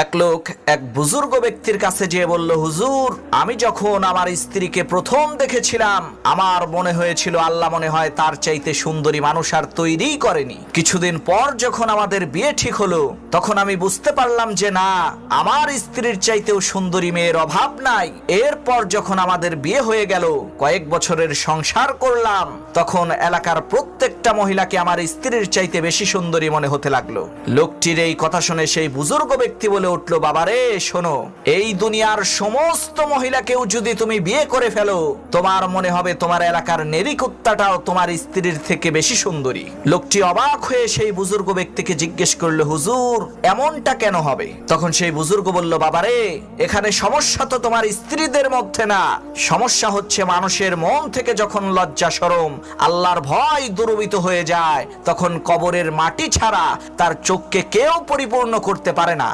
এক লোক এক বুজুর্গ ব্যক্তির কাছে যেয়ে বলল, হুজুর, আমি যখন আমার স্ত্রীকে প্রথম দেখেছিলাম আমার মনে হয়েছিল আল্লাহ মনে হয় তার চাইতে সুন্দরী মানুষ আর তৈরিই করেনি। কিছুদিন পর যখন আমাদের বিয়ে ঠিক হলো তখন আমি বুঝতে পারলাম যে না, আমার স্ত্রীর চাইতেও সুন্দরী মেয়ের অভাব নাই। এরপর যখন আমাদের বিয়ে হয়ে গেল, কয়েক বছরের সংসার করলাম, তখন এলাকার প্রত্যেকটা মহিলাকে আমার স্ত্রীর চাইতে বেশি সুন্দরী মনে হতে লাগলো। লোকটির এই কথা শুনে সেই বুজুর্গ ব্যক্তি বলে উঠল, বাবারে শোনো, এই দুনিয়ার সমস্ত মহিলাকেও যদি তুমি বিয়ে করে ফেলো, তোমার মনে হবে তোমার এলাকার নেরি কুত্তাটাও তোমার স্ত্রীর থেকে বেশি সুন্দরী। লোকটি অবাক হয়ে সেই বুজুর্গ ব্যক্তিকে জিজ্ঞেস করলো, হুজুর, এমনটা কেন হবে? তখন সেই বুজুর্গ বলল, বাবারে, এখানে সমস্যা তো তোমার স্ত্রীদের মধ্যে না, সমস্যা হচ্ছে মানুষের মন থেকে যখন লজ্জা শরম আল্লাহর ভয় দূরীভূত হয়ে যায়, তখন কবরের মাটি ছাড়া তার চোখকে কেউ পরিপূর্ণ করতে পারে না।